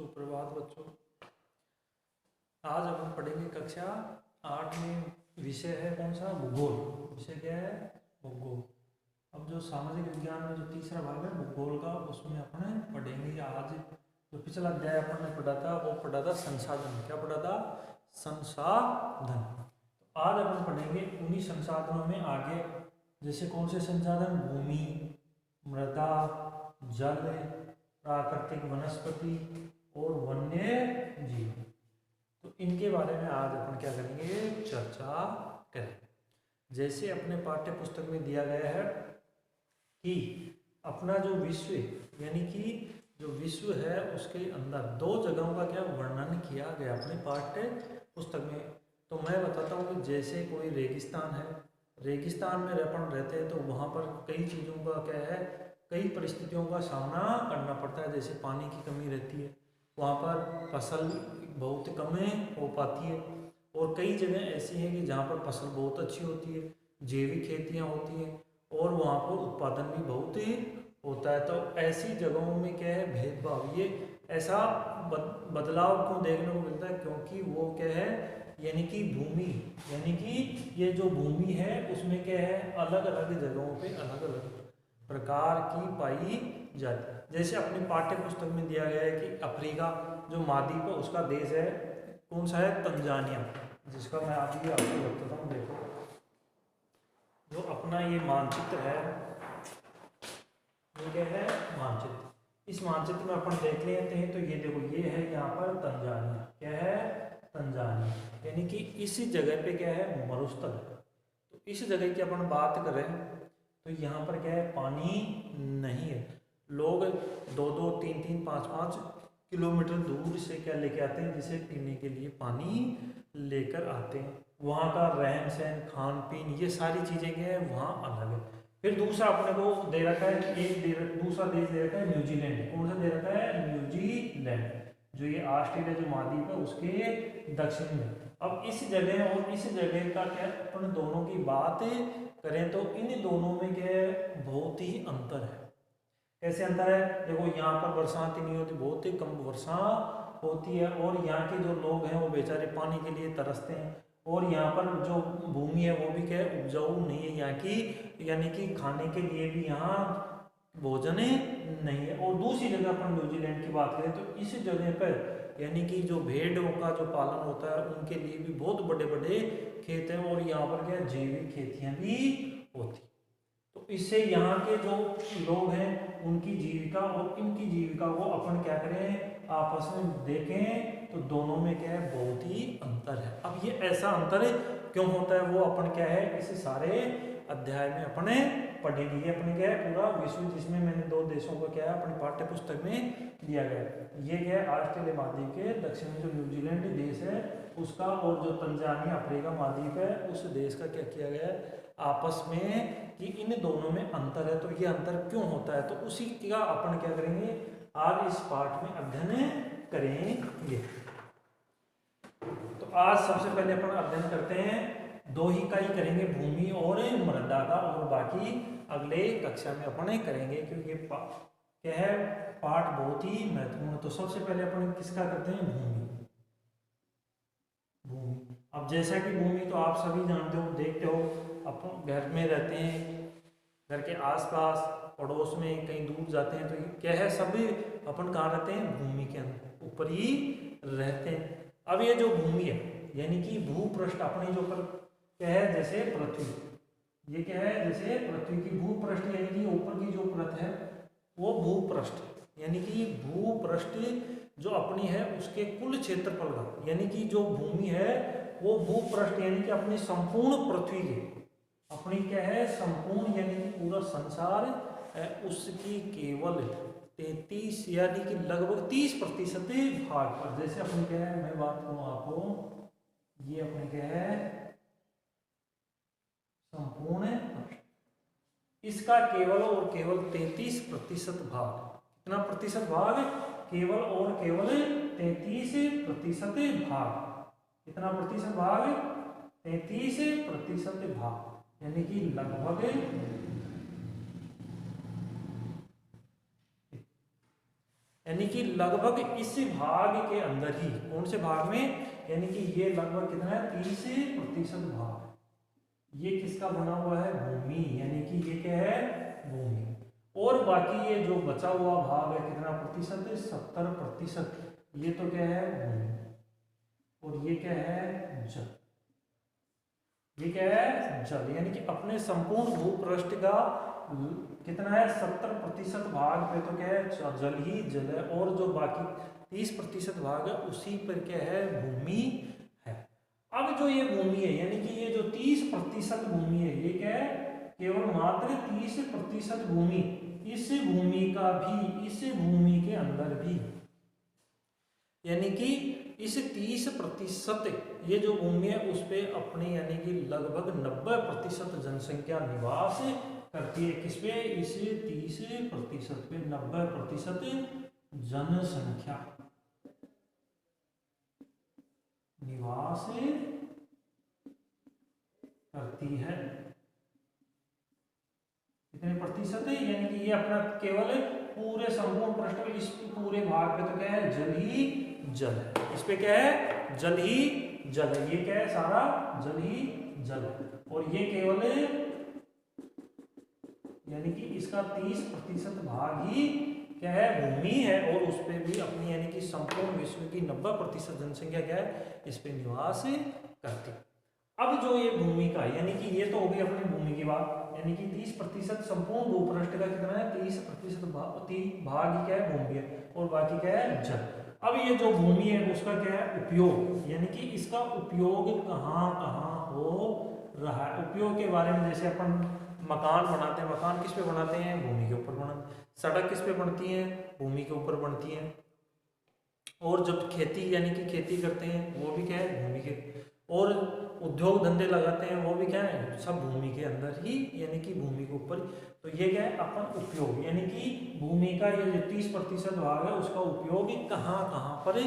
सुप्रभात बच्चों। आज अपन पढ़ेंगे कक्षा 8 में। विषय है कौन सा? भूगोल। विषय क्या है? भूगोल। अब जो सामाजिक विज्ञान में जो तीसरा भाग है भूगोल का, उसमें अपन पढ़ेंगे आज जो पिछला अध्याय अपन ने पढ़ा था वो पढ़ा था संसाधन। क्या पढ़ा था? संसाधन। तो आज अपन पढ़ेंगे उन्हीं संसाधनों में आगे, जैसे कौन से संसाधन? भूमि, मृदा, जल, प्राकृतिक वनस्पति और वन्य जीव। तो इनके बारे में आज अपन क्या करेंगे? चर्चा करेंगे। जैसे अपने पाठ्य पुस्तक में दिया गया है कि अपना जो विश्व यानी कि जो विश्व है उसके अंदर दो जगहों का क्या वर्णन किया गया अपने पाठ्य पुस्तक में। तो मैं बताता हूँ कि जैसे कोई रेगिस्तान है, रेगिस्तान में अपन रहते हैं तो वहाँ पर कई चीज़ों का क्या है, कई परिस्थितियों का सामना करना पड़ता है। जैसे पानी की कमी रहती है, वहाँ पर फसल बहुत कम हो पाती है, और कई जगह ऐसी हैं कि जहाँ पर फसल बहुत अच्छी होती है, जैविक खेतियाँ होती हैं और वहाँ पर उत्पादन भी बहुत ही होता है। तो ऐसी जगहों में क्या है, भेदभाव, ये ऐसा बदलाव क्यों देखने को मिलता है? क्योंकि वो क्या है, यानी कि भूमि, यानी कि ये जो भूमि है उसमें क्या है, अलग अलग जगहों पे अलग अलग प्रकार की पाई जाती है। जैसे अपनी पाठ्य पुस्तक में दिया गया है कि अफ्रीका जो महाद्वीप है उसका देश है कौन सा है? तंजानिया, जिसका मैं अभी आपको बताता हूँ। देखो जो अपना ये मानचित्र है, ये क्या है? मानचित्र। इस मानचित्र में अपन देख लेते हैं तो ये देखो, ये है यहाँ पर तंजानिया। क्या है? तंजानिया। यानी कि इस जगह पे क्या है? मरुस्थल है। तो इस जगह की अपन बात करें तो यहाँ पर क्या है? पानी नहीं है। लोग 2-2, 3-3, 5-5 किलोमीटर दूर से क्या लेके आते हैं? जिसे पीने के लिए पानी लेकर आते हैं। वहाँ का रहन सहन, खान पीन, ये सारी चीज़ें क्या है, वहाँ अलग है। फिर दूसरा अपने को दे रखा है, दूसरा देश दे रखा है न्यूजीलैंड। कौन सा दे रखा है? न्यूजीलैंड, जो ये ऑस्ट्रेलिया जो महाद्वीप है उसके दक्षिण में। अब इस जगह और इस जगह का क्या अपन दोनों की बात करें तो इन दोनों में क्या है, बहुत ही अंतर है। कैसे अंतर है? देखो यहाँ पर बरसात ही नहीं होती, बहुत ही कम वर्षा होती है, और यहाँ के जो लोग हैं वो बेचारे पानी के लिए तरसते हैं। और यहाँ पर जो भूमि है वो भी क्या है? उपजाऊ नहीं है यहाँ की, यानी कि खाने के लिए भी यहाँ भोजन नहीं है। और दूसरी जगह अपन न्यूजीलैंड की बात करें तो इस जगह पर यानी कि जो भेड़ों का जो पालन होता है उनके लिए भी बहुत बड़े बड़े खेत हैं, और यहाँ पर क्या जैविक खेतियाँ भी होती। तो इससे यहाँ के जो लोग हैं उनकी जीविका और इनकी जीविका को अपन क्या करें, आपस में देखें तो दोनों में क्या है, बहुत ही अंतर है। अब ये ऐसा अंतर क्यों होता है वो अपन क्या है इस सारे अध्याय में अपने पढ़ेंगे। ये अपने क्या है पूरा विश्व, जिसमें मैंने 2 देशों को क्या है अपनी पाठ्य पुस्तक में दिया गया है। ये क्या है ऑस्ट्रेलिया महाद्वीप के दक्षिण में जो न्यूजीलैंड देश है उसका, और जो तंजानिया अफ्रीका महाद्वीप है उस देश का क्या किया गया है आपस में, कि इन दोनों में अंतर है। तो ये अंतर क्यों होता है तो उसी का अपन क्या करेंगे आज इस पाठ में अध्ययन करेंगे। तो आज सबसे पहले अपन अध्ययन करते हैं, 2 ही का ही करेंगे, भूमि और मृदा का, और बाकी अगले कक्षा में अपन करेंगे क्योंकि ये क्या है पाठ बहुत ही महत्वपूर्ण। तो सबसे पहले अपन किसका करते हैं? भूमि। भूमि। अब जैसा कि भूमि तो आप सभी जानते हो, देखते हो, अपन घर में रहते हैं, घर के आसपास पड़ोस में कहीं दूर जाते हैं तो ये क्या है, सभी अपन कहाँ रहते हैं? भूमि के अंदर ऊपर ही रहते हैं। अब ये जो भूमि है यानी कि भूपृष्ठ, अपने जो पर क्या है जैसे पृथ्वी, ये क्या है जैसे पृथ्वी की भूपृष्ठ, यानी कि ऊपर की जो परत है वो भूपृष्ठ, यानी कि भूपृष्ठ जो अपनी है उसके कुल क्षेत्रफल का, यानी कि जो भूमि है वो भूपृष्ठ यानी कि अपनी संपूर्ण पृथ्वी के, अपनी क्या है संपूर्ण यानी कि पूरा संसार उसकी केवल 33 यानी कि लगभग 30% भाग पर, जैसे अपने क्या है, मैं बात करूं आपको, ये अपने क्या है संपूर्ण, इसका केवल और केवल 33% भाग। कितना प्रतिशत भाग? केवल और केवल 33% भाग। कितना प्रतिशत भाग? 33% भाग, यानी कि लगभग यानी कि लगभग इस भाग के अंदर ही, कौन से भाग में, यानी कि ये लगभग कितना है 30% भाग, ये किसका बना हुआ है, भूमि, यानी कि ये क्या है, भूमि। और बाकी ये जो बचा हुआ भाग है कितना प्रतिशत है, 70%, ये तो क्या है, भूमि। और ये क्या है, जल। ये क्या है, जल, यानी कि अपने संपूर्ण भूपृष्ठ का कितना है, 70% भाग पे तो क्या है, जल ही जल है, और जो बाकी 30% भाग है उसी पर क्या है, भूमि है। अब जो ये भूमि है, यानी कि ये जो 30% भूमि है, ये क्या है, केवल मात्र 30% भूमि, इस भूमि का भी, इस भूमि के अंदर भी, यानी कि इस 30% ये जो भूमि है उस पे अपने यानी कि लगभग 90% जनसंख्या निवास करती है। किस पे, इस 30% पे 90% जनसंख्या निवास करती है। कितने प्रतिशत है, यानी कि ये अपना केवल पूरे संपूर्ण पृष्ठ, इस पूरे भाग पे तो क्या है, जल ही जल है। इस पे क्या है, जल ही जल है, ये क्या है, सारा जल ही जल है। और ये केवल यानी कि इसका 30% भाग ही क्या है, भूमि है, और उस पे भी अपनी यानी कि संपूर्ण विश्व की 90% जनसंख्या क्या है, इस पे निवास करती। अब जो ये भूमि का, यानी कि ये तो हो गई अपनी भूमि की बात, यानी कि 30% संपूर्ण भूपृष्ठ का कितना है, 30% भाग ही क्या है, भूमि है, और बाकी क्या है, जल। अब ये जो भूमि है उसका क्या है, उपयोग, यानी कि इसका उपयोग कहाँ कहाँ हो रहा है। उपयोग के बारे में, जैसे अपन मकान बनाते हैं, मकान किस पे बनाते हैं, भूमि के ऊपर बनाते हैं। सड़क किस पे बनती है, भूमि के ऊपर बनती है। और जब खेती यानी कि खेती करते हैं वो भी क्या है, भूमि के। और उद्योग धंधे लगाते हैं वो भी क्या है, सब भूमि के अंदर ही, यानी कि भूमि के ऊपर। तो ये क्या है, अपन उपयोग, यानी कि भूमि का ये जो 30% भाग है उसका उपयोग कहाँ कहाँ पर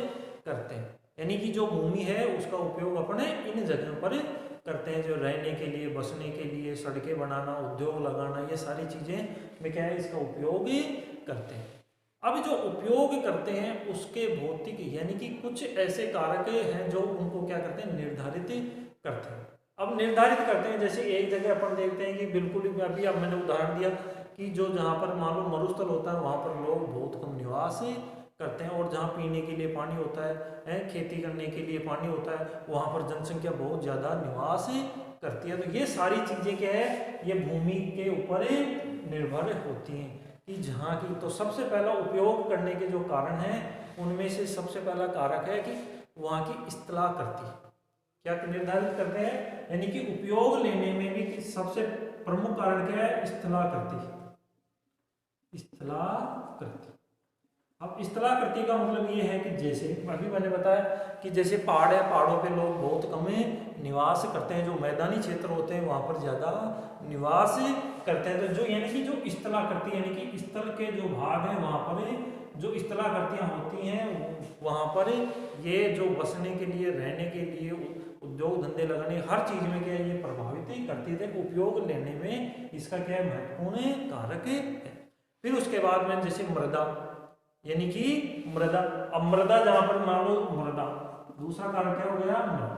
करते हैं। यानी कि जो भूमि है उसका उपयोग अपने इन जगहों पर करते हैं, जो रहने के लिए, बसने के लिए, सड़कें बनाना, उद्योग लगाना, ये सारी चीजें में क्या है, इसका उपयोग करते हैं। अब जो उपयोग करते हैं उसके भौतिक यानी कि कुछ ऐसे कारक हैं जो उनको क्या करते हैं, निर्धारित करते हैं। अब निर्धारित करते हैं, जैसे एक जगह अपन देखते हैं कि बिल्कुल ही, अभी अब मैंने उदाहरण दिया कि जो जहाँ पर मान लो मरुस्थल होता है वहाँ पर लोग बहुत कम निवास करते हैं, और जहाँ पीने के लिए पानी होता है, खेती करने के लिए पानी होता है, वहाँ पर जनसंख्या बहुत ज़्यादा निवास करती है। तो ये सारी चीज़ें क्या है, ये भूमि के ऊपर निर्भर होती हैं कि जहाँ की। तो सबसे पहला उपयोग करने के जो कारण हैं उनमें से सबसे पहला कारक है कि वहाँ की स्थलाकृति क्या निर्धारित करते हैं, यानी कि उपयोग लेने में भी सबसे प्रमुख कारण क्या है, स्थलाकृति। स्थलाकृति, अब स्थलाकृति का मतलब ये है कि जैसे अभी मैंने बताया कि जैसे पहाड़ है, पहाड़ों पे लोग बहुत कम निवास करते हैं, जो मैदानी क्षेत्र होते हैं वहाँ पर ज़्यादा निवास करते हैं। तो जो यानी कि जो स्थलाकृति यानी कि स्थल के जो भाग हैं वहाँ पर जो स्थलाकृतियाँ होती हैं वहाँ पर ये जो बसने के लिए, रहने के लिए, उद्योग धंधे लगाने, हर चीज़ में क्या है, ये प्रभावित करती थे। उपयोग लेने में इसका क्या है, महत्वपूर्ण कारक है। फिर उसके बाद में जैसे मृदा, यानी कि मृदा, अब मृदा जहां पर मान लो मृदा, दूसरा कारण क्या हो गया, मृदा,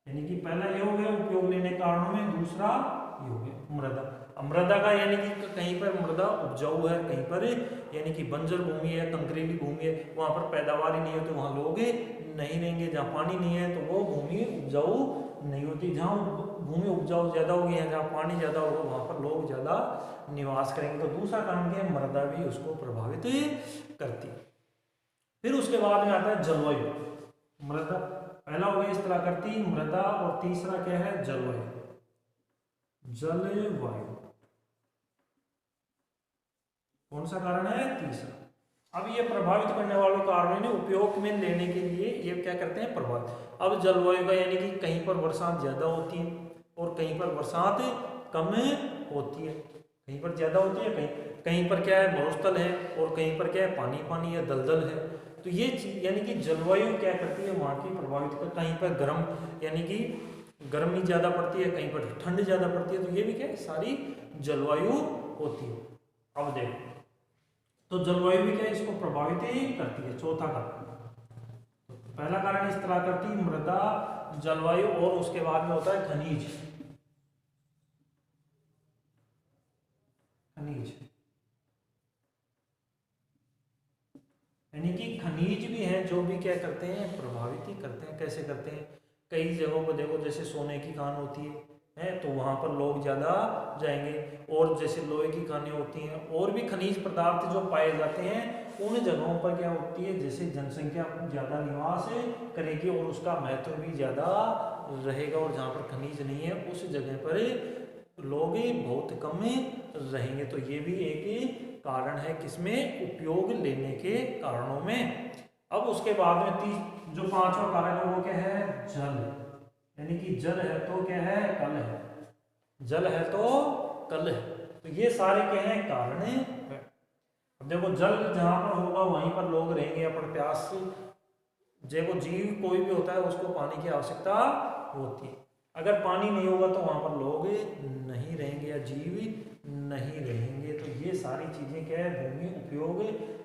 यानी कि पहला ये हो गया उपयोग लेने कारणों में, दूसरा ये हो गया मृदा। मृदा का यानी कि कहीं पर मृदा उपजाऊ है, कहीं पर यानी कि बंजर भूमि है, कंकरीली भूमि है, वहां पर पैदावार ही नहीं होती, वहां लोग नहीं रहेंगे। जहाँ पानी नहीं है तो वो भूमि उपजाऊ नहीं होती। जहाँ भूमि उपजाऊ ज्यादा होगी या जहाँ पानी ज्यादा होगा वहां पर लोग ज्यादा निवास करेंगे। तो दूसरा कारण क्या है, मृदा भी उसको प्रभावित करती है। फिर उसके बाद में आता है जलवायु। मृदा पहला हो गया स्थलाकृति, मृदा, और तीसरा क्या है, जलवायु। जलवायु कौन सा कारण है, तीसरा। अब ये प्रभावित करने वालों कारणों ने उपयोग में लेने के लिए ये क्या करते हैं, प्रभावित। अब जलवायु का यानी कि कहीं पर बरसात ज्यादा होती है और कहीं पर बरसात कम होती है, कहीं पर ज्यादा होती है, कहीं पर क्या है, मरुस्थल है, और कहीं पर क्या है, पानी पानी है, दलदल है। तो ये यानी कि जलवायु क्या करती है, वहाँ की प्रभावित कर। कहीं पर गर्म यानी कि गर्मी ज़्यादा पड़ती है, कहीं पर ठंड ज़्यादा पड़ती है, तो ये भी क्या है, सारी जलवायु होती है। अब देखो, तो जलवायु भी क्या है, इसको प्रभावित ही करती है। चौथा कारण, पहला कारण इस तरह करती मृदा, जलवायु, और उसके बाद में होता है खनिज। खनिज यानी कि खनिज भी हैं जो भी क्या करते हैं, प्रभावित ही करते हैं। कैसे करते हैं, कई जगहों पर देखो, जैसे सोने की खान होती है तो वहाँ पर लोग ज़्यादा जाएंगे, और जैसे लोहे की खानें होती हैं, और भी खनिज पदार्थ जो पाए जाते हैं, उन जगहों पर क्या होती है, जैसे जनसंख्या ज़्यादा निवास करेगी और उसका महत्व भी ज़्यादा रहेगा, और जहाँ पर खनिज नहीं है उस जगह पर लोग बहुत कम रहेंगे। तो ये भी एक कारण है किसमें, उपयोग लेने के कारणों में। अब उसके बाद में जो पांचवा कारण है वो क्या है, जल। यानी कि जल है तो क्या है, कल है। जल है तो कल है। तो ये सारे क्या है, कारण है। अब देखो, जल जहां पर होगा वहीं पर लोग रहेंगे। अपन प्यास, देखो जीव कोई भी होता है उसको पानी की आवश्यकता होती है। अगर पानी नहीं होगा तो वहां पर लोग नहीं रहेंगे या जीव नहीं रहेंगे। तो ये सारी चीजें क्या है, भूमि उपयोग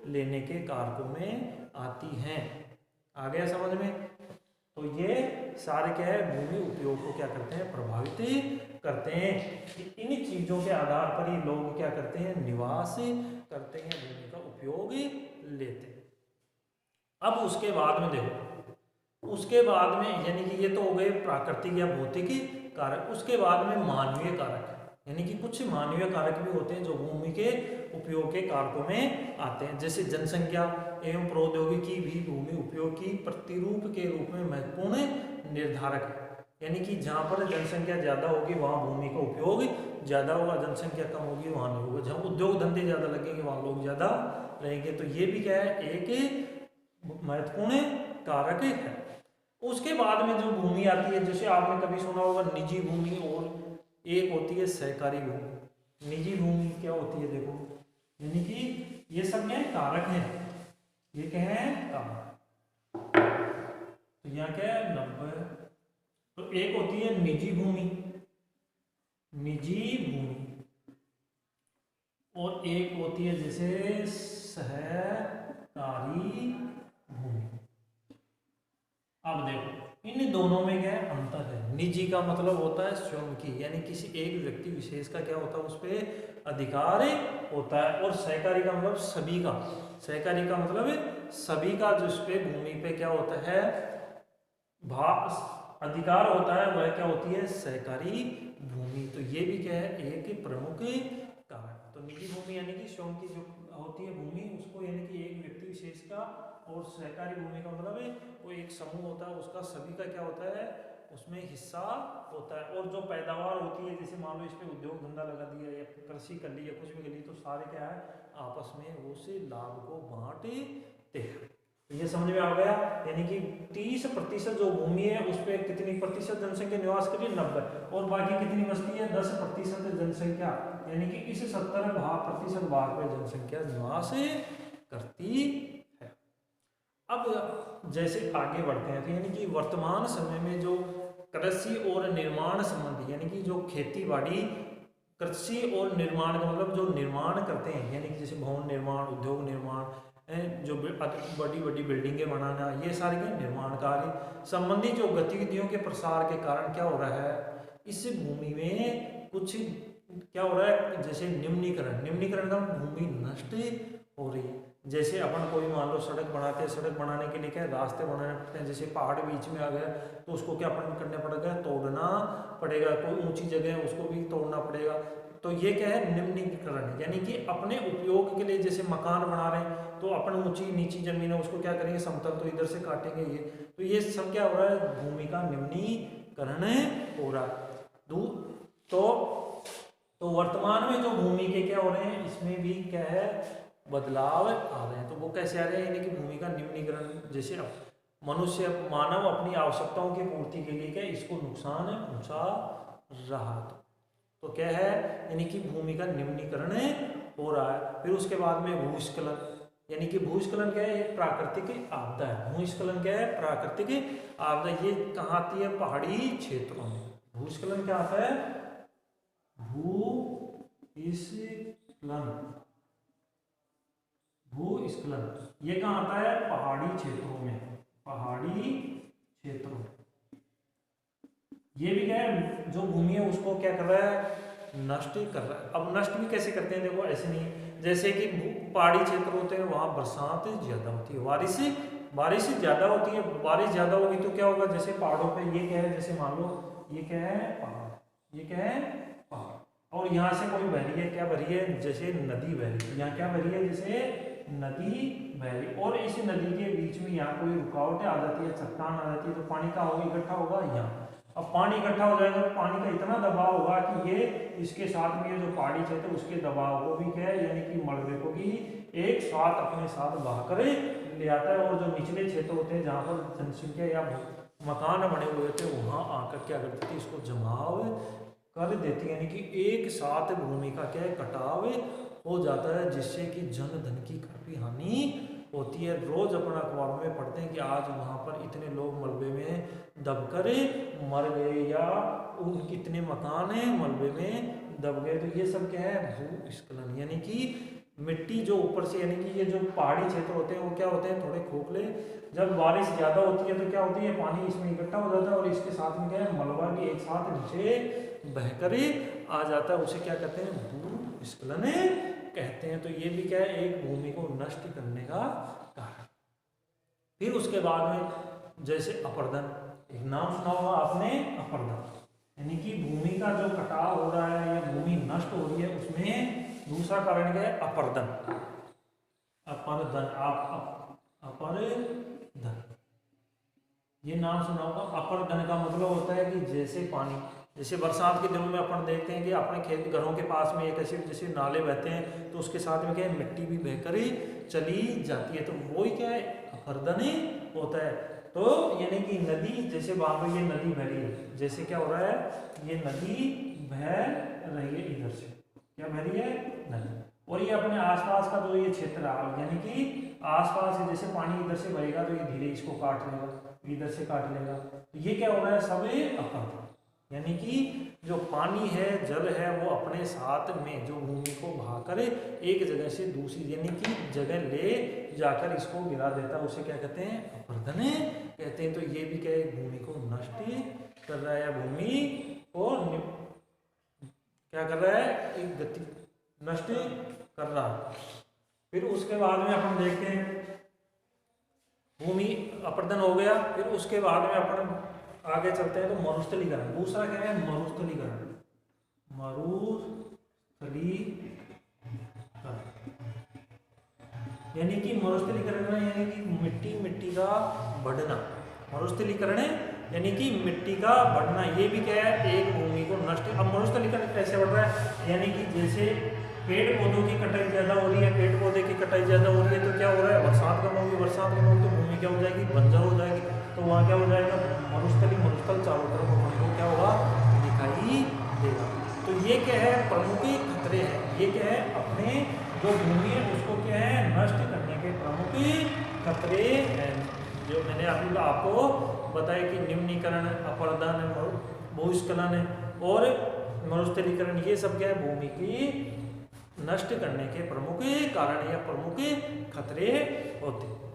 लेने के कारकों में आती हैं। आ गया समझ में। तो ये सारे क्या है, भूमि उपयोग को क्या करते हैं, प्रभावित करते हैं। इन चीजों के आधार पर ही लोग क्या करते हैं, निवास करते हैं, भूमि का उपयोग लेते हैं। अब उसके बाद में देखो, उसके बाद में यानी कि ये तो हो गए प्राकृतिक या भौतिक कारक। उसके बाद में मानवीय कारक, यानी कि कुछ मानवीय कारक भी होते हैं जो भूमि के उपयोग के कारकों में आते हैं। जैसे जनसंख्या एवं प्रौद्योगिकी भी भूमि उपयोग की प्रतिरूप के रूप में महत्वपूर्ण निर्धारक है। यानी कि जहाँ पर जनसंख्या ज़्यादा होगी वहाँ भूमि का उपयोग ज़्यादा होगा, जनसंख्या कम होगी वहाँ नहीं होगा। जहाँ उद्योग धंधे ज़्यादा लगेंगे वहाँ लोग ज़्यादा रहेंगे। तो ये भी क्या है, एक महत्वपूर्ण कारक है। उसके बाद में जो भूमि आती है, जैसे आपने कभी सुना होगा निजी भूमि, और एक होती है सहकारी भूमि। निजी भूमि क्या होती है, देखो, यानी कि ये सब क्या कारक हैं, ये क्या है, कारक। तो यहाँ क्या है, 90। तो एक होती है निजी भूमि, निजी भूमि, और एक होती है जैसे सहकारी भूमि। अब देखो, इन दोनों में क्या है, अंतर है। निजी का मतलब होता है स्वयं की, यानी किसी एक व्यक्ति विशेष का क्या होता है, उस पर अधिकार होता है। और सहकारी का मतलब सभी का, सहकारी का मतलब सभी का, जिस पे भूमि पे क्या होता है, अधिकार होता है, वह क्या होती है, सहकारी भूमि। तो ये भी क्या है, एक प्रमुख कारण। तो निजी भूमि यानी कि स्वयं की जो होती है भूमि, उसको यानी कि एक व्यक्ति विशेष का, और सहकारी भूमि का मतलब वो एक समूह होता है, उसका सभी का क्या होता है, उसमें हिस्सा होता है। और जो पैदावार होती है, जैसे मान लो इस पे उद्योग धंधा लगा दिया या कृषि कर ली या कुछ भी कर ली, तो सारे क्या है, आपस में वो से लाभ को बांटते हैं। तो ये समझ में आ गया। यानी कि 30% जो भूमि है उस पर कितनी प्रतिशत जनसंख्या निवास कर रही है, 90, और बाकी कितनी बचती है, 10% जनसंख्या, यानी कि इस 70% भाग पे जनसंख्या निवास करती है। अब जैसे आगे बढ़ते हैं, तो यानी कि वर्तमान समय में जो कृषि और निर्माण संबंधी, यानी कि जो खेती बाड़ी, कृषि और निर्माण का मतलब जो निर्माण करते हैं, यानी कि जैसे भवन निर्माण, उद्योग निर्माण, जो बड़ी बड़ी बिल्डिंगें बनाना, ये सारे के निर्माण कार्य संबंधी जो गतिविधियों के प्रसार के कारण क्या हो रहा है, इस भूमि में कुछ क्या हो रहा है, जैसे निम्नीकरण का भूमि नष्ट हो रही है। जैसे अपन कोई मान लो सड़क बनाते हैं, सड़क बनाने के लिए क्या रास्ते बनाने पड़ते हैं, जैसे पहाड़ बीच में आ गया तो उसको क्या अपन करना पड़ेगा, तोड़ना पड़ेगा। कोई ऊंची जगह है उसको भी तोड़ना पड़ेगा। तो ये क्या है, निम्नीकरण, यानी कि अपने उपयोग के लिए जैसे मकान बना रहे हैं तो अपन ऊंची नीची जमीन है उसको क्या करेंगे, समतल, तो इधर से काटेंगे ये। तो ये सब क्या हो रहा है, भूमि का निम्नीकरण हो रहा है। तो वर्तमान में जो भूमि के क्या हो रहे हैं, इसमें भी क्या है, बदलाव आ रहे हैं। तो वो कैसे आ रहे हैं, यानी कि भूमि का निम्नीकरण, जैसे मनुष्य मानव अपनी आवश्यकताओं की पूर्ति के लिए क्या इसको नुकसान पहुंचा रहा। तो क्या है, यानी कि भूमि का निम्नीकरण हो रहा है। फिर उसके बाद में भूस्खलन, यानी कि भूस्खलन क्या है, एक प्राकृतिक आपदा है। भूस्खलन क्या है, प्राकृतिक आपदा। ये कहाँ आती है, पहाड़ी क्षेत्रों में। भूस्खलन क्या आता है, भूस्खलन, भूस्खलन ये कहाँ आता है? पहाड़ी क्षेत्रों में, पहाड़ी क्षेत्रों। ये भी क्या है, जो भूमि है उसको क्या कर रहा है? नष्ट कर रहा है। अब नष्ट भी कैसे करते हैं? देखो ऐसे नहीं, जैसे कि पहाड़ी क्षेत्र होते हैं वहां बरसात ज्यादा होती है, बारिश ज्यादा होती है। बारिश ज्यादा होगी तो क्या होगा? जैसे पहाड़ों पे ये क्या है, जैसे मान लो ये क्या है? पहाड़। ये क्या है? पहाड़। और यहाँ से कोई बह रही है, क्या बह रही है? जैसे नदी बह रही है। यहाँ क्या बह रही है? जैसे नदी बह रही। और इस नदी के बीच में यहाँ कोई रुकावटें आ जाती है, चट्टान आ जाती है, तो पानी का होगा इकट्ठा होगा यहाँ। अब पानी इकट्ठा हो जाएगा तो पानी का इतना दबाव होगा कि ये इसके साथ में ये जो पहाड़ी क्षेत्र उसके दबाव को भी क्या है, यानी कि मलबे को भी एक साथ अपने साथ बहाकर ले आता है। और जो निचले क्षेत्र होते हैं जहाँ पर जनसंख्या या मकान बने हुए थे वहाँ आकर क्या करती थी? इसको जमाव कर देती है, यानी कि एक साथ भूमि का क्या है? कटाव हो जाता है, जिससे कि जन धन की काफी हानि होती है। रोज अपन अखबारों में पढ़ते हैं कि आज वहाँ पर इतने लोग मलबे में दबकर मर गए, या उन कितने मकान हैं मलबे में दब गए। तो ये सब क्या है? भूस्खलन, यानी कि मिट्टी जो ऊपर से, यानी कि ये जो पहाड़ी क्षेत्र होते हैं वो क्या होते हैं? थोड़े खोखले। जब बारिश ज्यादा होती है तो क्या होती है? पानी इसमें इकट्ठा हो जाता है और इसके साथ में क्या है? मलबा भी एक साथ नीचे बहकर आ जाता है। उसे क्या कहते हैं? भूस्खलन कहते हैं। तो ये भी क्या है? एक भूमि को नष्ट करने का कारण। फिर उसके बाद में जैसे अपरदन, एक नाम सुना होगा आपने, अपरदन, यानी कि भूमि का जो कटाव हो रहा है या भूमि नष्ट हो रही है, उसमें दूसरा कारण क्या है? अपरदन। अपरदन, अपरदन, ये नाम सुना होगा। अपरदन का मतलब होता है कि जैसे पानी, जैसे बरसात के दिनों में अपन देखते हैं कि अपने खेत घरों के पास में एक ऐसे जैसे नाले बहते हैं तो उसके साथ में क्या है? मिट्टी भी बहकर चली जाती है, तो वो ही क्या है? अपरदन होता है। तो यानी कि नदी, जैसे वहां पर ये नदी बह रही है, जैसे क्या हो रहा है? ये नदी बह रही है, इधर से क्या बह रही है? नदी। और ये अपने आसपास का जो ये क्षेत्र है, यानी कि आसपास से जैसे पानी इधर से बहेगा तो ये धीरे इसको काट लेगा, इधर से काट लेगा, तो ये क्या हो रहा है? सब अपरदन, यानी कि जो पानी है, जल है, वो अपने साथ में जो भूमि को बहाकर एक जगह से दूसरी यानी कि जगह ले जाकर इसको गिरा देता है, उसे क्या कहते हैं? अपरदन कहते हैं। तो ये भी क्या है? भूमि को नष्ट कर रहा है, या भूमि को क्या कर रहा है? एक गति नष्ट कर रहा है। फिर उसके बाद में अपन देखते हैं भूमि अपरदन हो गया। फिर उसके बाद में अपन आगे चलते हैं तो मरुस्थलीकरण, दूसरा क्या है? मरुस्थलीकरण। यानी कि मरुस्थलीकरण में यानी कि मिट्टी का बढ़ना, मरुस्थलीकरण यानी कि मिट्टी का बढ़ना। ये भी क्या है? एक भूमि को नष्ट। अब मरुस्थलीकरण कैसे बढ़ रहा है? यानी कि जैसे पेड़ पौधों की कटाई ज्यादा हो रही है, पेड़ पौधे की कटाई ज्यादा हो रही है, तो क्या हो रहा है? बरसात कम होगी, बरसात कम होगी तो भूमि क्या हो जाएगी? बंजर हो जाएगी। तो वहाँ क्या हो जाएगा? मरुस्थल चारों तरफ हमको क्या होगा? दिखाई देगा। तो ये क्या है? प्रमुख खतरे हैं। ये क्या है? अपने जो भूमि है उसको क्या है? नष्ट करने के प्रमुख खतरे हैं, जो मैंने अभी आपको बताया कि निम्नीकरण, अपरदन, भूस्खलन और मरुस्थलीकरण, ये सब क्या है? भूमि की नष्ट करने के प्रमुख कारण या प्रमुख खतरे होते हैं।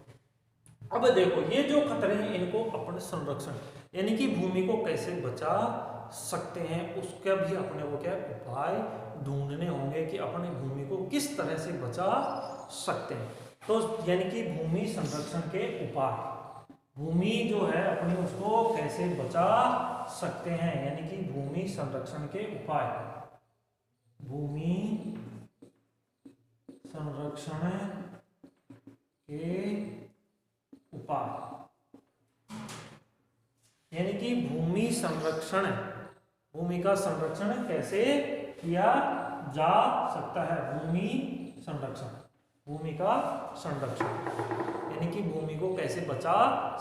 अब देखो ये जो खतरे हैं इनको अपन संरक्षण यानी कि भूमि को कैसे बचा सकते हैं, उसका भी अपने वो क्या उपाय ढूंढने होंगे कि अपने भूमि को किस तरह से बचा सकते हैं। तो यानी कि भूमि संरक्षण के उपाय, भूमि जो है अपनी उसको कैसे बचा सकते हैं, यानी कि भूमि संरक्षण के उपाय, भूमि संरक्षण के उपाय, यानी कि भूमि संरक्षण, भूमि का संरक्षण कैसे किया जा सकता है। भूमि संरक्षण, भूमि का संरक्षण यानी कि भूमि को कैसे बचा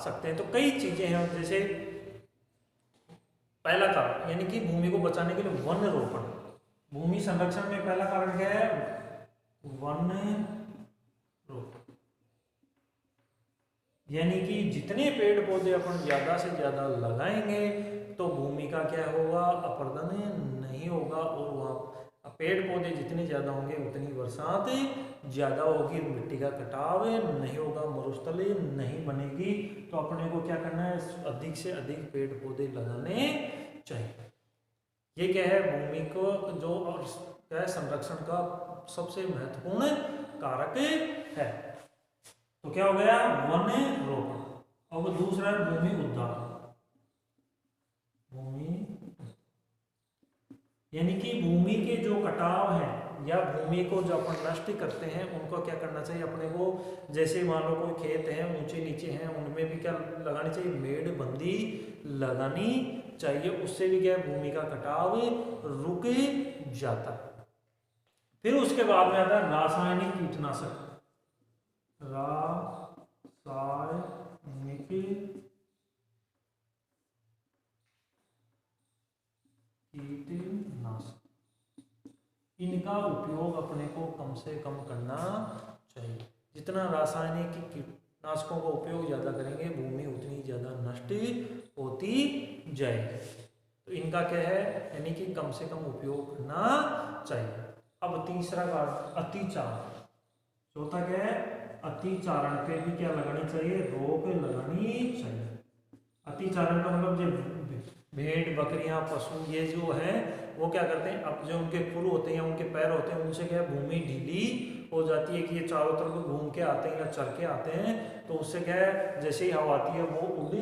सकते हैं। तो कई चीजें हैं, जैसे पहला कारण यानी कि भूमि को बचाने के लिए वन रोपण। भूमि संरक्षण में पहला कारण क्या है? वन रोपण, यानी कि जितने पेड़ पौधे अपन ज्यादा से ज्यादा लगाएंगे तो भूमि का क्या होगा? अपरदन नहीं होगा और वहाँ अब पेड़ पौधे जितने ज़्यादा होंगे उतनी बरसात ज़्यादा होगी, मिट्टी का कटाव नहीं होगा, मरुस्थल नहीं बनेगी। तो अपने को क्या करना है, अधिक से अधिक पेड़ पौधे लगाने चाहिए। ये क्या है, भूमि को जो क्या है संरक्षण का सबसे महत्वपूर्ण कारक है। तो क्या हो गया, वन रोपण। अब दूसरा है भूमि उद्धार। भूमि यानी कि भूमि के जो कटाव है या भूमि को जो अपन नष्ट करते हैं उनको क्या करना चाहिए अपने को। जैसे मान लो कोई खेत है ऊंचे नीचे हैं, उनमें भी क्या लगानी चाहिए, मेड़ बंदी लगानी चाहिए। उससे भी क्या है, भूमि का कटाव रुक जाता है। फिर उसके बाद में आता है रासायनिक कीटनाशक। रासायनिक कीटनाशक, इनका उपयोग अपने को कम से कम करना चाहिए। जितना रासायनिक कीटनाशकों का उपयोग ज़्यादा करेंगे भूमि उतनी ज़्यादा नष्ट होती जाएगी। तो इनका क्या है, यानी कि कम से कम उपयोग करना चाहिए। अब तीसरा का अतिचारण। चौथा क्या है, अतिचारण पे भी क्या लगानी चाहिए, रोक लगानी चाहिए। अतिचारण का मतलब जब भेड़ बकरियां पशु ये जो है वो क्या करते हैं, अब जो उनके खुर होते हैं उनके पैर होते हैं उनसे क्या है भूमि ढीली हो जाती है कि ये चारों तरफ घूम के आते हैं या चर के आते हैं, तो उससे क्या है जैसे ही हवा आती है वो उड़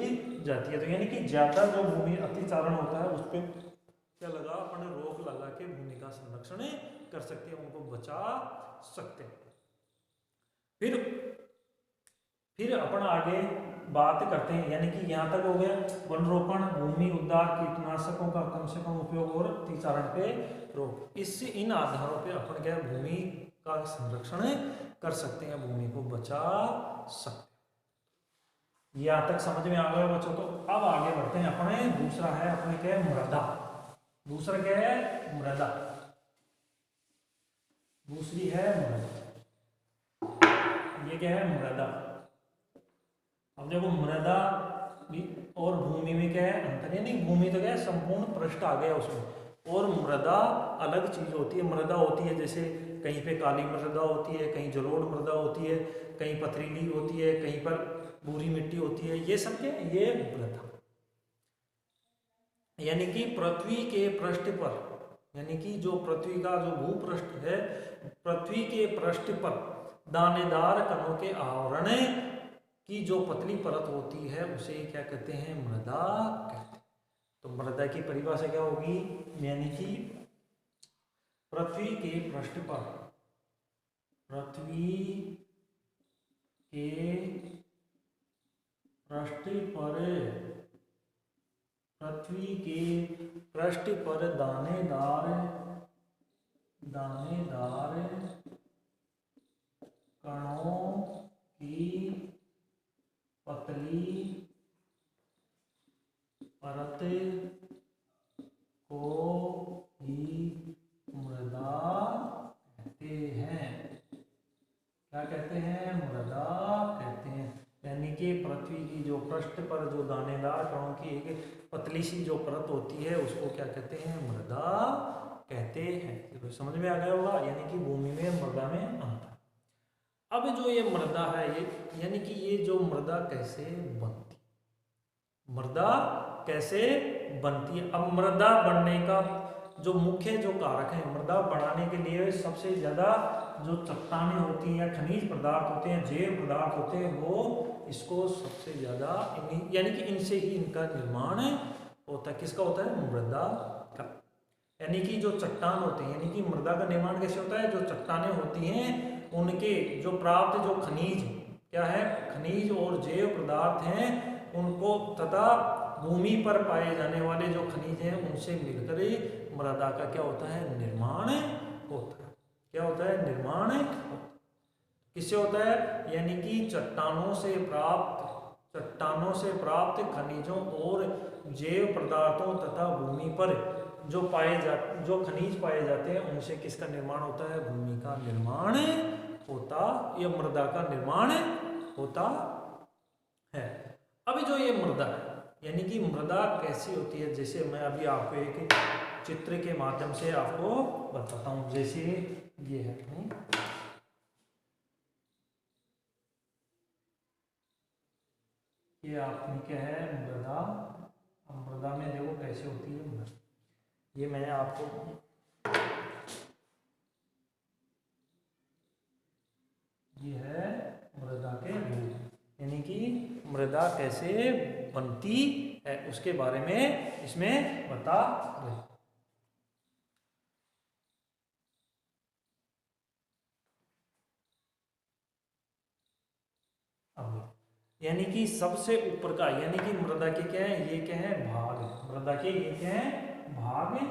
जाती है। तो यानी कि ज्यादा जो भूमि अतिचारण होता है उस पर क्या लगा, अपने रोक लगा के भूमि का संरक्षण कर सकते हैं, उनको बचा सकते हैं। फिर अपन आगे बात करते हैं, यानी कि यहाँ तक हो गया वन रोपण, भूमि उद्धार, कीटनाशकों का कम से कम उपयोग और अतिचारण पे रोक। इससे इन आधारों पे अपन क्या भूमि का संरक्षण कर सकते हैं, भूमि को बचा सकते हैं। यहाँ तक समझ में आ गया बच्चों। तो अब आगे बढ़ते हैं अपने, दूसरा है अपने क्या है मृदा। दूसरा क्या है मृदा, दूसरी है मृदा। ये क्या है मृदा। अब देखो मृदा और भूमि में क्या है अंतर, यानी भूमि तो क्या है संपूर्ण पृष्ठ आ गया उसमें, और मृदा अलग चीज होती है। मृदा होती है जैसे कहीं पे काली मृदा होती है, कहीं जलोढ़ मृदा होती है, कहीं पथरीली होती है, कहीं पर भूरी मिट्टी होती है। ये सब क्या है, ये मृदा। यानी कि पृथ्वी के पृष्ठ पर, यानी कि जो पृथ्वी का जो भूपृष्ठ है, पृथ्वी के पृष्ठ पर दानेदार कणों के आवरण की जो पतली परत होती है उसे क्या कहते हैं, मृदा कहते हैं। तो मृदा की परिभाषा क्या होगी, यानी कि पृथ्वी के पृष्ठ पर, पृथ्वी के पृष्ठ पर, पृथ्वी के पृष्ठ पर दानेदार कणों की पतली परत को ही मृदा कहते हैं। क्या कहते हैं, मृदा कहते हैं। यानी कि पृथ्वी की जो पृष्ठ पर जो दानेदार कणों की एक पतली सी जो परत होती है उसको क्या कहते हैं, मृदा कहते हैं। तो समझ में आ गया होगा, यानी कि भूमि में मृदा में अंतर। अब जो ये मृदा है, ये यानी कि ये जो मृदा कैसे बनती, मृदा कैसे बनती है। अब मृदा बनने का जो मुख्य जो कारक है, मृदा बनाने के लिए सबसे ज्यादा जो चट्टानें होती हैं या खनिज पदार्थ होते हैं, जैव पदार्थ होते हैं, वो इसको सबसे ज्यादा यानी कि इनसे ही इनका निर्माण होता है। किसका होता है, मृदा का। यानी कि जो चट्टान होते हैं, यानी कि मृदा का निर्माण कैसे होता है, जो चट्टानें होती हैं उनके जो प्राप्त जो खनिज क्या है, खनिज और जैव पदार्थ हैं उनको तथा भूमि पर पाए जाने वाले जो खनिज हैं उनसे मिलकर मृदा का क्या होता है, निर्माण होता है। क्या होता है, निर्माण किससे होता है, यानी कि चट्टानों से प्राप्त खनिजों और जैव पदार्थों तथा भूमि पर जो खनिज पाए जाते हैं उनसे किसका निर्माण होता है, भूमि का निर्माण होता या मृदा का निर्माण होता है। अभी जो ये मृदा है, यानी कि मृदा कैसी होती है, जैसे मैं अभी आपको एक चित्र के माध्यम से आपको बताता हूँ। जैसे ये है ये आपने क्या है मृदा। अब मृदा में देखो कैसे होती है मृदा। ये मैंने आपको ये है मृदा के रूप, यानी कि मृदा कैसे बनती है उसके बारे में इसमें बता रहे। अब यानी कि सबसे ऊपर का, यानी कि मृदा के क्या है, ये क्या है भाग, मृदा के ये क्या है भाग है।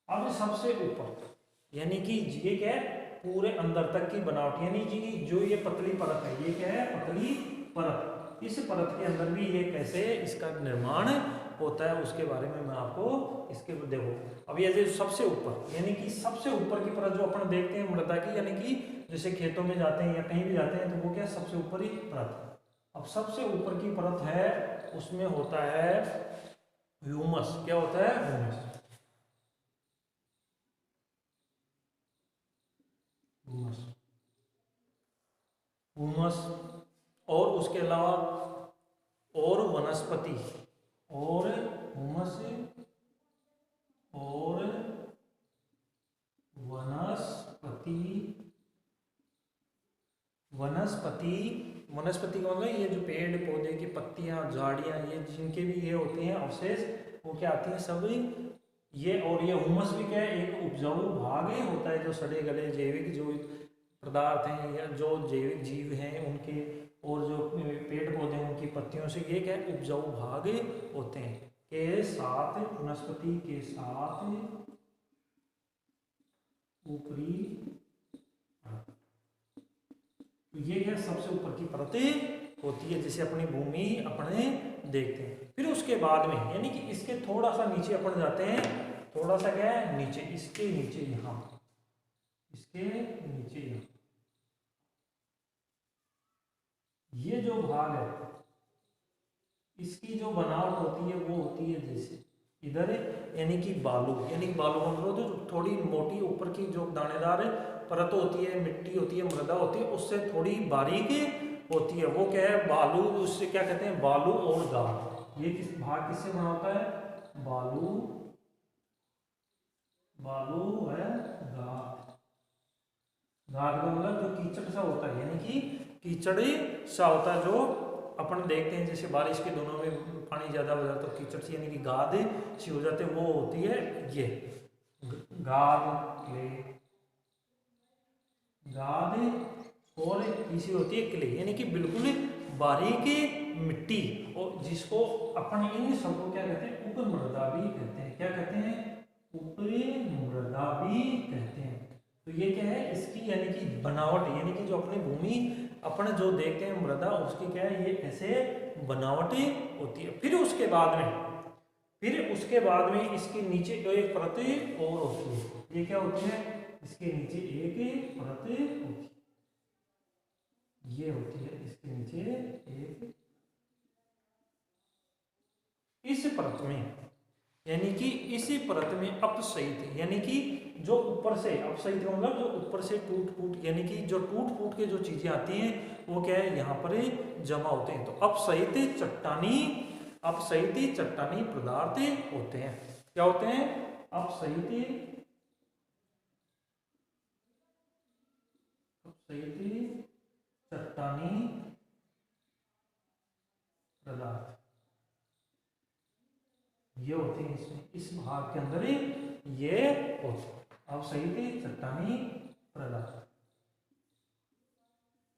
अब सबसे ऊपर यानी कि ये क्या है पूरे अंदर तक की बनावट, यानी कि जो ये पतली परत है, ये क्या है पतली परत, इस परत के अंदर भी ये कैसे इसका निर्माण होता है उसके बारे में मैं आपको इसके देखो। अब ये जो सबसे ऊपर यानी कि सबसे ऊपर की परत जो अपन देखते हैं मृदा की, यानी कि जैसे खेतों में जाते हैं या कहीं भी जाते हैं तो वो क्या सबसे ऊपर ही परत। अब सबसे ऊपर की परत है उसमें होता है ह्यूमस। क्या होता है ह्यूमस। ह्यूमस और उसके अलावा और वनस्पति और ह्यूमस और वनस्पति। वनस्पति वनस्पति का मतलब ये जो पेड़ पौधे की पत्तियां झाड़ियां ये जिनके भी ये होते हैं अवशेष वो क्या आती हैं सब ये। और ये ह्यूमस भी क्या है एक उपजाऊ भाग ही होता है जो सड़े गले जैविक जो पदार्थ हैं या जो जैविक जीव हैं उनके और जो पेड़ पौधे हैं उनकी पत्तियों से ये क्या उपजाऊ भाग होते हैं के साथ वनस्पति के साथ ऊपरी। तो ये क्या सबसे ऊपर की परतें होती है जिसे अपनी भूमि अपने देखते हैं। फिर उसके बाद में यानी कि इसके थोड़ा सा नीचे अपन जाते हैं, थोड़ा सा क्या है नीचे, इसके नीचे यहाँ, इसके नीचे यहाँ ये जो भाग है इसकी जो बनावट होती है वो होती है जैसे इधर यानी कि बालू, यानी कि बालू मतलब जो थोड़ी मोटी ऊपर की जो दानेदार परत होती है, मिट्टी होती है, मृदा होती है, उससे थोड़ी बारीक होती है वो क्या है बालू। उससे क्या कहते हैं बालू और गाद। ये किस भाग किससे बना होता है बालू, बालू है गाद। गाद का मतलब जो कीचड़ सा होता है, यानी कि कीचड़ सा होता है जो अपन देखते हैं जैसे बारिश के दिनों में पानी ज्यादा हो जाता है तो कीचड़ सी यानी कि गाद सी हो जाते वो होती है ये गाद क्ले। गाद और तीसरी होती है क्ले, यानी कि बिल्कुल बारीक मिट्टी और जिसको अपन इन सबको क्या कहते हैं उप मृदा भी कहते हैं। क्या कहते हैं उप मृदा भी कहते हैं। तो ये क्या है इसकी यानी कि बनावट, यानी कि जो अपनी भूमि अपन जो देखते हैं मृदा उसकी क्या है ये ऐसे बनावट होती है। फिर उसके बाद में इसके नीचे एक परत और होती है। ये क्या होती है इसके नीचे एक परत होती है, ये होती है इसके नीचे एक। इस परत में यानी कि इसी परत में अपसहित यानी कि जो ऊपर से अपसहित मतलब जो ऊपर से टूट फूट यानी कि जो टूट फूट के जो चीजें आती हैं वो क्या है यहाँ पर जमा होते हैं। तो अपसहित चट्टानी पदार्थ होते हैं। क्या होते हैं अपसहित चट्टानी पदार्थ ये होते हैं इसमें, इस भाग के अंदर ये होते हैं अपसहित चट्टानी पदार्थ।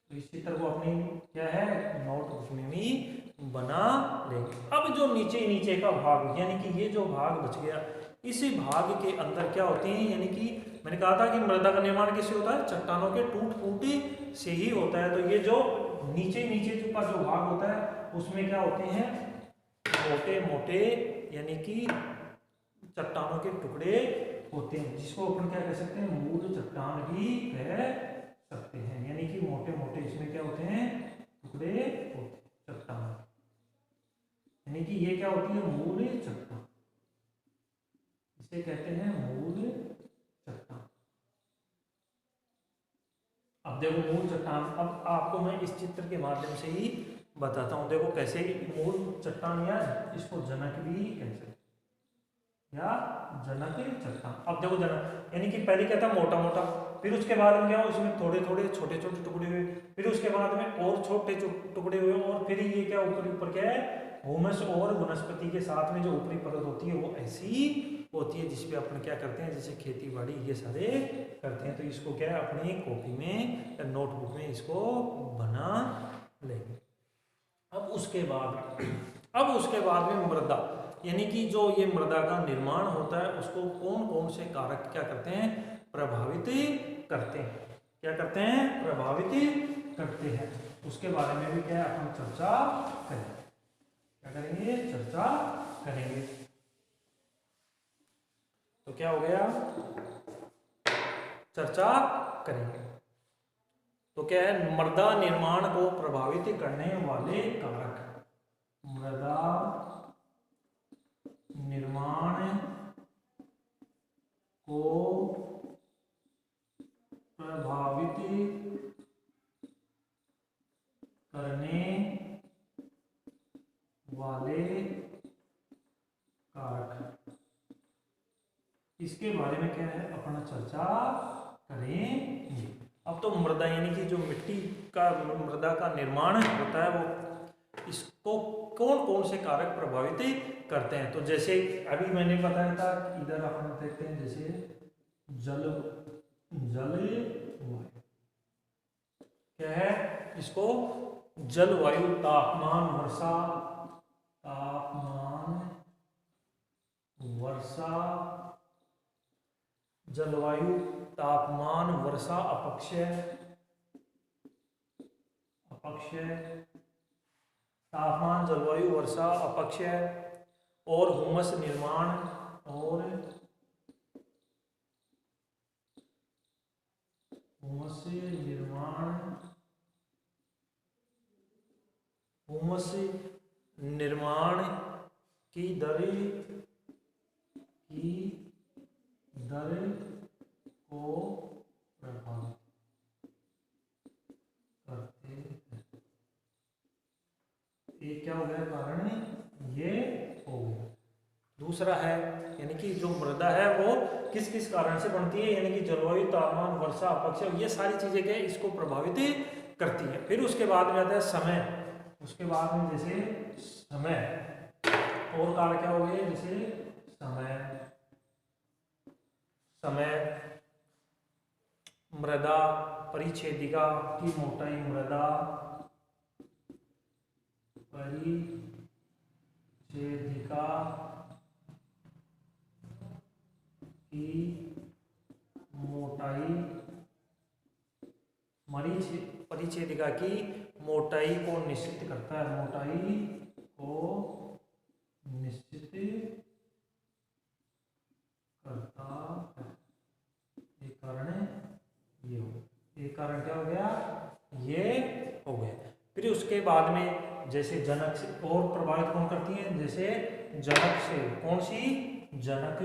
तो इस चित्र को अपनी क्या है नोटबुक में भी बना लेंगे। अब जो नीचे का भाग यानी कि ये जो भाग बच गया इसी भाग के अंदर क्या होते हैं, यानी कि मैंने कहा था कि मृदा का निर्माण किससे होता है चट्टानों के टूट फूट से ही होता है। तो ये जो नीचे का जो भाग होता है उसमें क्या होते हैं मोटे मोटे यानी कि चट्टानों के टुकड़े होते हैं जिसको अपन क्या कह सकते हैं मूल चट्टान भी कह सकते हैं। यानी कि मोटे मोटे इसमें क्या होते हैं टुकड़े होते चट्टान, यानी कि ये क्या होती है मूल चट्टान। इसे कहते हैं मूल चट्टान। अब देखो मूल चट्टान, अब आपको मैं इस चित्र के माध्यम से ही बताता हूँ। देखो कैसे मूल चट्टान या इसको जनक भी कह सकते या जनक चट्टान। अब देखो जनक यानी कि पहले क्या था मोटा मोटा, फिर उसके बाद में क्या उसमें थोड़े थोड़े छोटे छोटे टुकड़े हुए, फिर उसके बाद में और छोटे टुकड़े हुए, और फिर ये क्या ऊपर ऊपर क्या है ह्यूमस और वनस्पति के साथ में जो ऊपरी परत होती है वो ऐसी होती है जिसपे अपन क्या करते हैं, जैसे खेती बाड़ी ये सारे करते हैं। तो इसको क्या है अपनी कॉपी में या नोटबुक में इसको बना लेंगे। अब उसके बाद में मृदा, यानी कि जो ये मृदा का निर्माण होता है उसको कौन कौन से कारक क्या करते हैं, प्रभावित करते हैं। क्या करते हैं, प्रभावित करते हैं। उसके बारे में भी क्या अपन चर्चा करेंगे। क्या करेंगे, चर्चा करेंगे। तो क्या हो गया, चर्चा करेंगे। तो क्या है, मृदा निर्माण को प्रभावित करने वाले कारक, मृदा निर्माण को प्रभावित करने वाले कारक, इसके बारे में क्या है अपना चर्चा करेंगे। अब तो मृदा यानी कि जो मिट्टी का मृदा का निर्माण होता है वो, इसको कौन कौन से कारक प्रभावित करते हैं। तो जैसे अभी मैंने बताया था, इधर अपन देखते हैं जैसे जलवायु क्या है, इसको जलवायु, तापमान, वर्षा, जलवायु, तापमान, वर्षा, अपक्षय, तापमान, जलवायु, वर्षा, अपक्षय और हुमस निर्माण, हुमस निर्माण की दर को प्रभावित करते हैं। ये क्या हो गया कारण, ये हो गया। दूसरा है यानी कि जो मृदा है वो किस किस कारण से बनती है, यानी कि जलवायु, तापमान, वर्षा, अपक्षय, ये सारी चीजें क्या इसको प्रभावित करती है। फिर उसके बाद में आता है समय, उसके बाद में जैसे समय और कारक क्या हो गए, जैसे समय, मृदा परिच्छेदिका की मोटाई, मृदा परिच्छेदिका की मोटाई, परिच्छेदिका की मोटाई को निश्चित करता है, मोटाई को निश्चित करता है। एक कारण ये हो, एक कारण क्या हो गया, ये हो गया। फिर उसके बाद में जैसे जनक से और प्रभावित कौन करती है, जैसे जनक से, कौन सी, जनक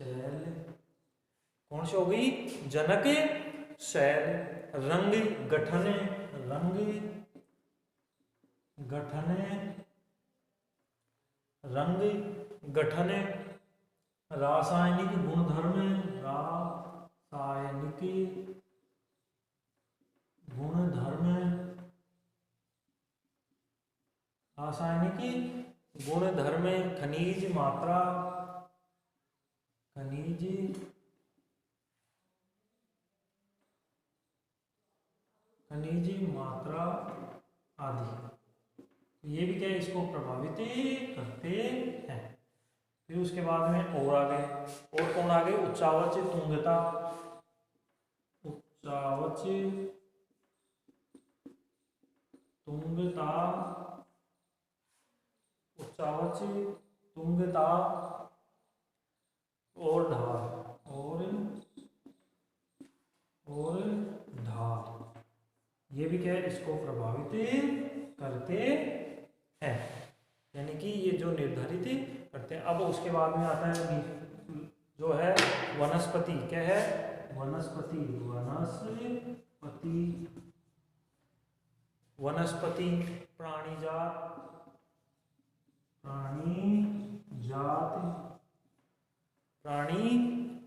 सेल, कौन सी हो गई, जनक सेल। रंग गठन, रासायनिक गुणधर्म, खनिज मात्रा, आदि, ये भी क्या है इसको प्रभावित करते हैं। फिर उसके बाद में और आगे, और कौन आगे, उच्चावच, तुंगता, और धार, ये भी क्या है इसको प्रभावित करते हैं। यानी कि ये जो निर्धारित करते हैं। अब उसके बाद में आता है जो है वनस्पति। क्या है? वनस्पति। वनस्पति प्राणी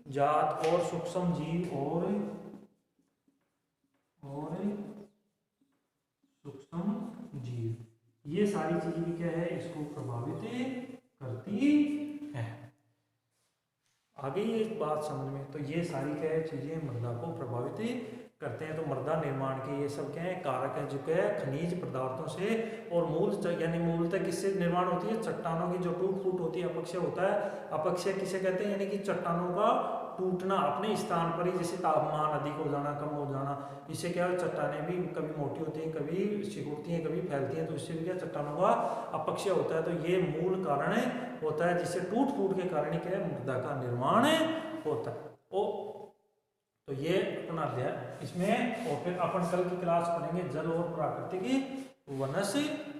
जात और सूक्ष्म जीव और सूक्ष्म जीव, ये सारी चीजें भी क्या है, इसको प्रभावित करती है। आगे ये बात समझ में, तो ये सारी क्या है चीजें मृदा को प्रभावित करते हैं। तो मृदा निर्माण के ये सब क्या है कारक है, जो क्या है खनिज पदार्थों से और यानी मूलतः किससे निर्माण होती है? चट्टानों की जो टूट फूट होती है, अपक्षय होता है। अपक्षय किसे कहते हैं? यानी कि चट्टानों का टूटना अपने स्थान पर ही, जैसे तापमान अधिक हो जाना, कम हो जाना, इससे क्या है चट्टानें भी कभी मोटी होती हैं, कभी सिकुड़ती हैं, कभी फैलती हैं, तो इससे भी क्या चट्टानों का अपक्षय होता है। तो ये मूल कारण होता है, जिससे टूट फूट के कारण क्या है मृदा का निर्माण होता है। तो ये अपना अध्याय इसमें, और फिर अपन कल की क्लास पढ़ेंगे जल और प्राकृतिक वनस्पति।